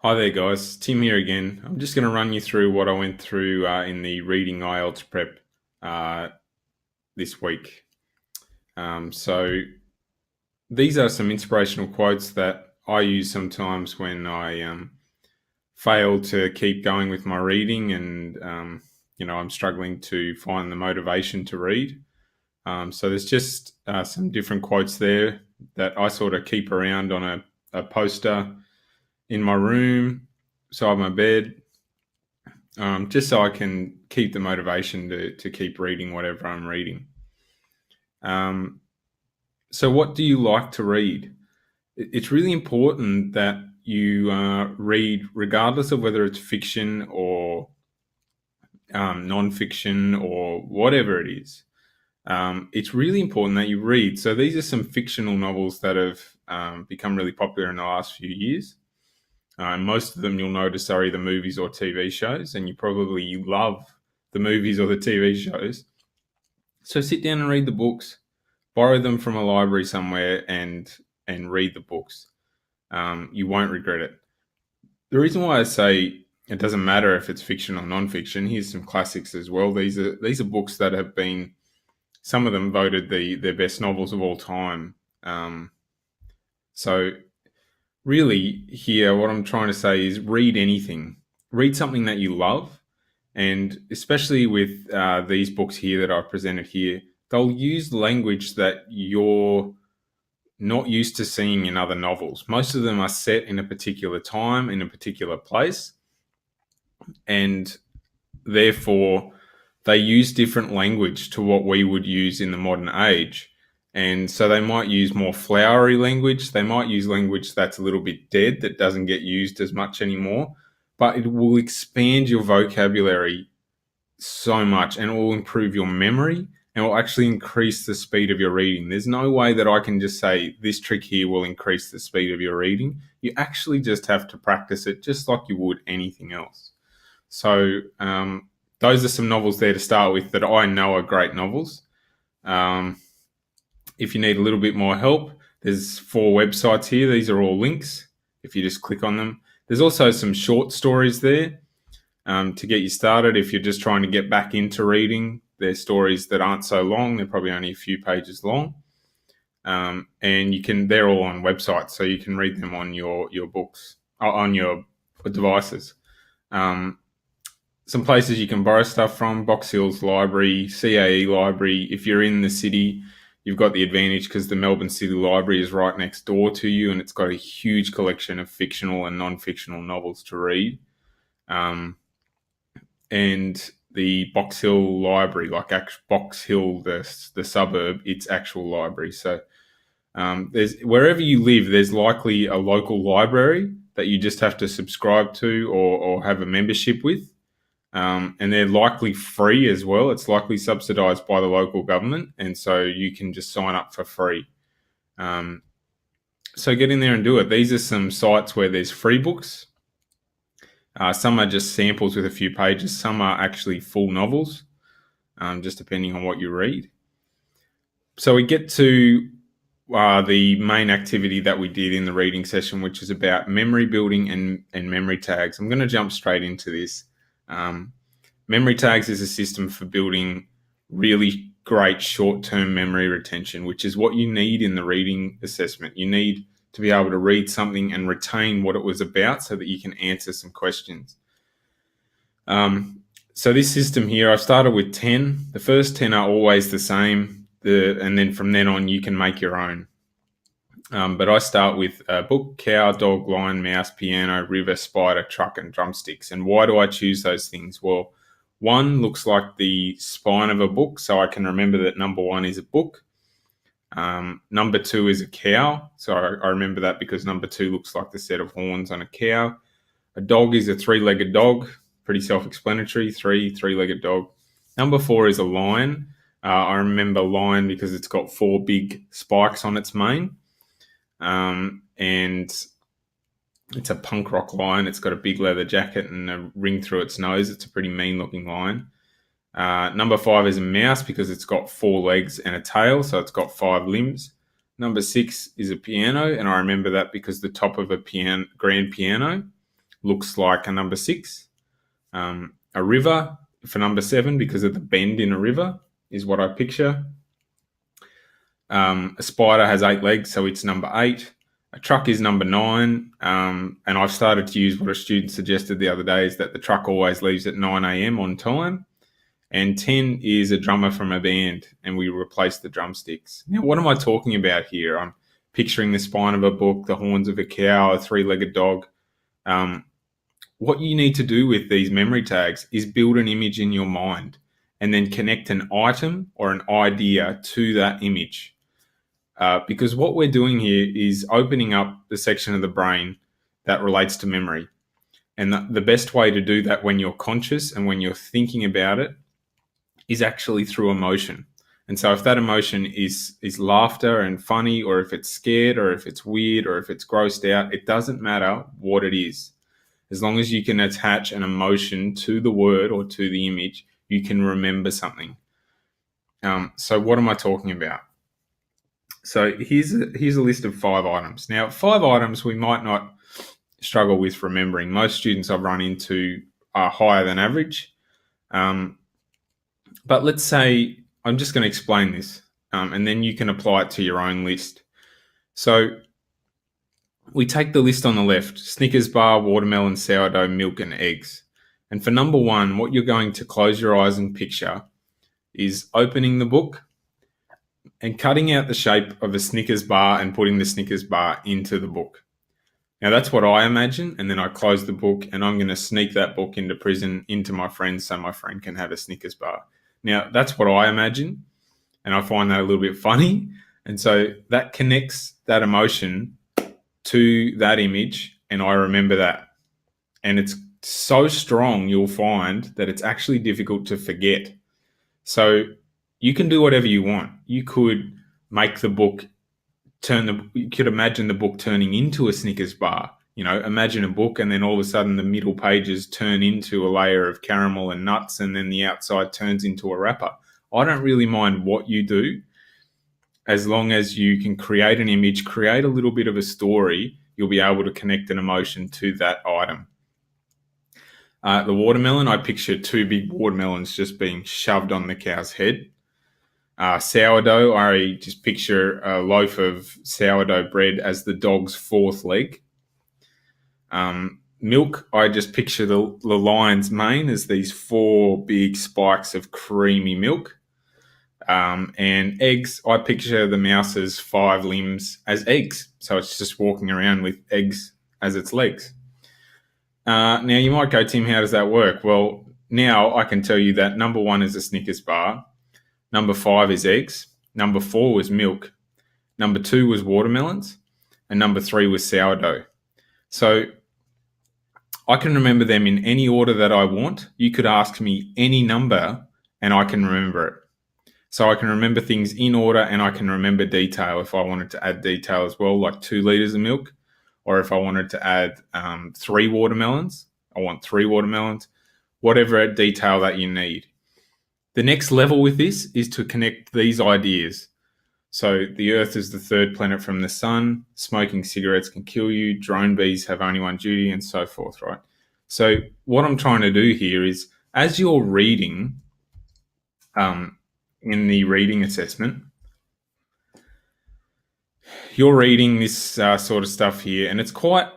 Hi there, guys. Tim here again. I'm just going to run you through what I went through in the reading IELTS prep uh, this week. So these are some inspirational quotes that I use sometimes when I fail to keep going with my reading, and I'm struggling to find the motivation to read. So there's just some different quotes there that I sort of keep around on a poster in my room, beside my bed, just so I can keep the motivation to keep reading whatever I'm reading. Um, so, what do you like to read? It's really important that you read, regardless of whether it's fiction or non-fiction or whatever it is. It's really important that you read. So, these are some fictional novels that have become really popular in the last few years. Most of them you'll notice are either movies or TV shows, and you probably love the movies or the TV shows. So sit down and read the books, borrow them from a library somewhere, and read the books. You won't regret it. The reason why I say it doesn't matter if it's fiction or non-fiction. Here's some classics as well. These are books that have been, some of them voted the best novels of all time. So really, here, what I'm trying to say is read anything. Read something that you love. And especially with these books here that I've presented here, they'll use language that you're not used to seeing in other novels. Most of them are set in a particular time, in a particular place. And therefore, they use different language to what we would use in the modern age. And so they might use more flowery language. They might use language that's a little bit dead, that doesn't get used as much anymore, but it will expand your vocabulary so much, and it will improve your memory, and will actually increase the speed of your reading. There's no way that I can just say this trick here will increase the speed of your reading. You actually just have to practice it just like you would anything else. So those are some novels there to start with that I know are great novels. If you need a little bit more help, there's 4 websites here. These are all links if you just click on them. There's also some short stories there to get you started. If you're just trying to get back into reading, they're stories that aren't so long. They're probably only a few pages long. And they're all on websites, so you can read them on your books, on your devices. Some places you can borrow stuff from: Box Hills Library, CAE Library. If you're in the city, you've got the advantage because the Melbourne City Library is right next door to you, and it's got a huge collection of fictional and non-fictional novels to read. And the Box Hill Library, like Box Hill, the suburb, its actual library. So there's, wherever you live, there's likely a local library that you just have to subscribe to or have a membership with. And they're likely free as well. It's likely subsidized by the local government, and so you can just sign up for free. So get in there and do it. These are some sites where there's free books. Some are just samples with a few pages. Some are actually full novels, just depending on what you read. So we get to the main activity that we did in the reading session, which is about memory building and memory tags. I'm going to jump straight into this. Memory tags is a system for building really great short-term memory retention, which is what you need in the reading assessment. You need to be able to read something and retain what it was about so that you can answer some questions. So this system here, I've started with 10. The first 10 are always the same, and then from then on you can make your own. But I start with book, cow, dog, lion, mouse, piano, river, spider, truck, and drumsticks. And why do I choose those things? Well, 1 looks like the spine of a book, so I can remember that number 1 is a book. Number 2 is a cow, so I remember that because number 2 looks like the set of horns on a cow. A dog is a 3-legged dog, pretty self-explanatory, three-legged dog. Number 4 is a lion. I remember lion because it's got 4 big spikes on its mane. And it's a punk rock lion. It's got a big leather jacket and a ring through its nose. It's a pretty mean looking lion. Number 5 is a mouse because it's got 4 legs and a tail, so it's got 5 limbs. Number 6 is a piano, and I remember that because the top of a grand piano looks like a number 6. A river for number 7, because of the bend in a river, is what I picture. A spider has 8 legs, so it's number 8. A truck is number 9, and I've started to use what a student suggested the other day, is that the truck always leaves at 9 a.m. on time. And 10 is a drummer from a band, and we replace the drumsticks. Now, what am I talking about here? I'm picturing the spine of a book, the horns of a cow, a 3-legged dog. What you need to do with these memory tags is build an image in your mind and then connect an item or an idea to that image. Because what we're doing here is opening up the section of the brain that relates to memory. And the best way to do that when you're conscious and when you're thinking about it is actually through emotion. And so if that emotion is laughter and funny, or if it's scared, or if it's weird, or if it's grossed out, it doesn't matter what it is. As long as you can attach an emotion to the word or to the image, you can remember something. So what am I talking about? So here's a list of 5 items. Now, 5 items we might not struggle with remembering. Most students I've run into are higher than average. But let's say, I'm just going to explain this, and then you can apply it to your own list. So we take the list on the left: Snickers bar, watermelon, sourdough, milk, and eggs. And for number 1, what you're going to close your eyes and picture is opening the book and cutting out the shape of a Snickers bar and putting the Snickers bar into the book. Now, that's what I imagine, and then I close the book, and I'm going to sneak that book into prison, into my friend, so my friend can have a Snickers bar. Now, that's what I imagine, and I find that a little bit funny. And so that connects that emotion to that image, and I remember that. And it's so strong, you'll find that it's actually difficult to forget. So you can do whatever you want. You could make the book you could imagine the book turning into a Snickers bar. Imagine a book, and then all of a sudden the middle pages turn into a layer of caramel and nuts, and then the outside turns into a wrapper. I don't really mind what you do, as long as you can create an image, create a little bit of a story. You'll be able to connect an emotion to that item. The watermelon, I picture 2 big watermelons just being shoved on the cow's head. Sourdough, I just picture a loaf of sourdough bread as the dog's 4th leg. Milk, I just picture the lion's mane as these 4 big spikes of creamy milk. And eggs, I picture the mouse's 5 limbs as eggs. So it's just walking around with eggs as its legs. Now you might go, Tim, how does that work? Well, now I can tell you that number 1 is a Snickers bar. Number 5 is eggs. Number 4 was milk. Number 2 was watermelons. And number 3 was sourdough. So I can remember them in any order that I want. You could ask me any number and I can remember it. So I can remember things in order, and I can remember detail if I wanted to add detail as well, like 2 liters of milk. Or if I wanted to add 3 watermelons, I want 3 watermelons, whatever detail that you need. The next level with this is to connect these ideas. So the Earth is the 3rd planet from the sun, smoking cigarettes can kill you, drone bees have only one duty, and so forth, right? So what I'm trying to do here is, as you're reading in the reading assessment, you're reading this sort of stuff here, and it's quite,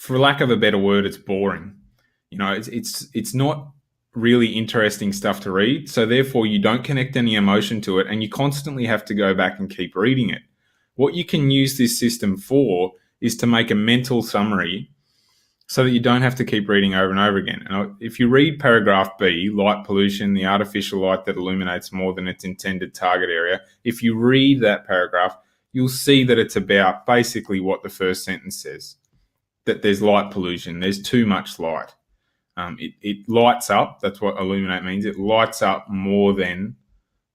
for lack of a better word, it's boring. It's not really interesting stuff to read, so therefore you don't connect any emotion to it, and you constantly have to go back and keep reading it. What you can use this system for is to make a mental summary so that you don't have to keep reading over and over again. And if you read paragraph B, light pollution, the artificial light that illuminates more than its intended target area, if you read that paragraph, you'll see that it's about basically what the first sentence says, that there's light pollution, there's too much light. It lights up, that's what illuminate means, it lights up more than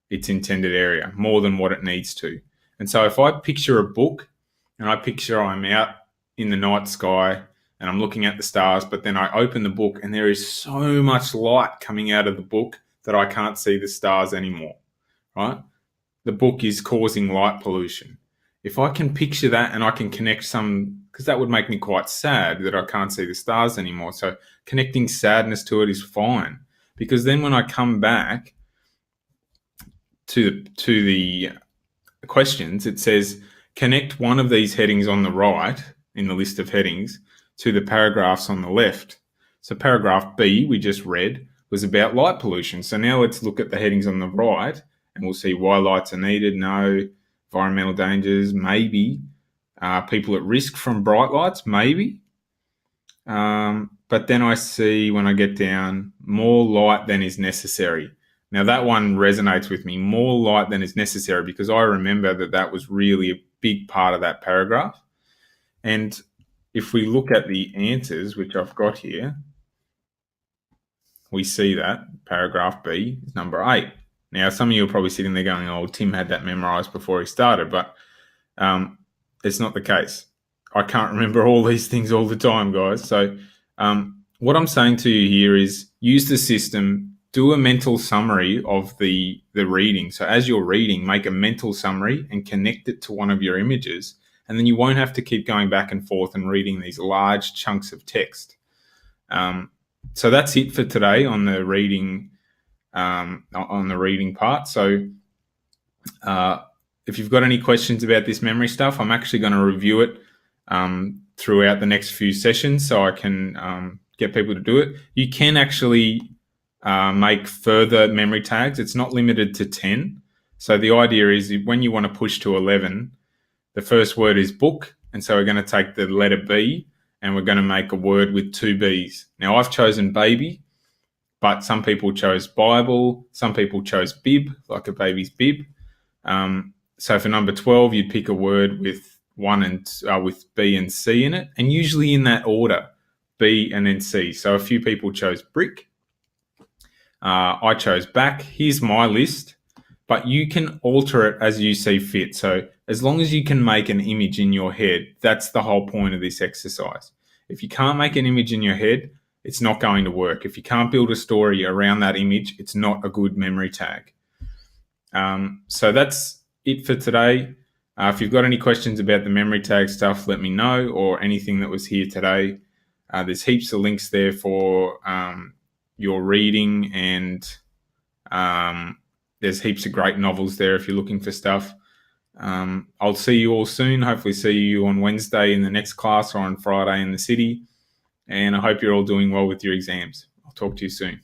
its intended area, more than what it needs to. And so if I picture a book, and I picture I'm out in the night sky and I'm looking at the stars, but then I open the book and there is so much light coming out of the book that I can't see the stars anymore, right? The book is causing light pollution. If I can picture that and I can connect some because that would make me quite sad that I can't see the stars anymore. So connecting sadness to it is fine, because then when I come back to the questions, it says connect one of these headings on the right in the list of headings to the paragraphs on the left. So paragraph B we just read was about light pollution. So now let's look at the headings on the right, and we'll see why lights are needed, no, environmental dangers, maybe, people at risk from bright lights, maybe. But then I see when I get down, more light than is necessary. Now that one resonates with me, more light than is necessary, because I remember that was really a big part of that paragraph. And if we look at the answers, which I've got here, we see that paragraph B is number 8. Now, some of you are probably sitting there going, oh, Tim had that memorized before he started, but it's not the case. I can't remember all these things all the time, guys. So what I'm saying to you here is use the system, do a mental summary of the reading. So as you're reading, make a mental summary and connect it to one of your images, and then you won't have to keep going back and forth and reading these large chunks of text. So that's it for today on the reading part. So if you've got any questions about this memory stuff, I'm actually going to review it throughout the next few sessions so I can get people to do it. You can actually make further memory tags. It's not limited to 10. So the idea is when you want to push to 11, the first word is book. And so we're going to take the letter B and we're going to make a word with 2 B's. Now I've chosen baby, but some people chose Bible. Some people chose bib, like a baby's bib. So for number 12, you'd pick a word with with B and C in it, and usually in that order, B and then C. So a few people chose brick. I chose back. Here's my list, but you can alter it as you see fit. So as long as you can make an image in your head, that's the whole point of this exercise. If you can't make an image in your head, it's not going to work. If you can't build a story around that image, it's not a good memory tag. So that's it for today. If you've got any questions about the memory tag stuff, let me know, or anything that was here today. There's heaps of links there for your reading, and there's heaps of great novels there if you're looking for stuff. I'll see you all soon. Hopefully see you on Wednesday in the next class, or on Friday in the city. And I hope you're all doing well with your exams. I'll talk to you soon.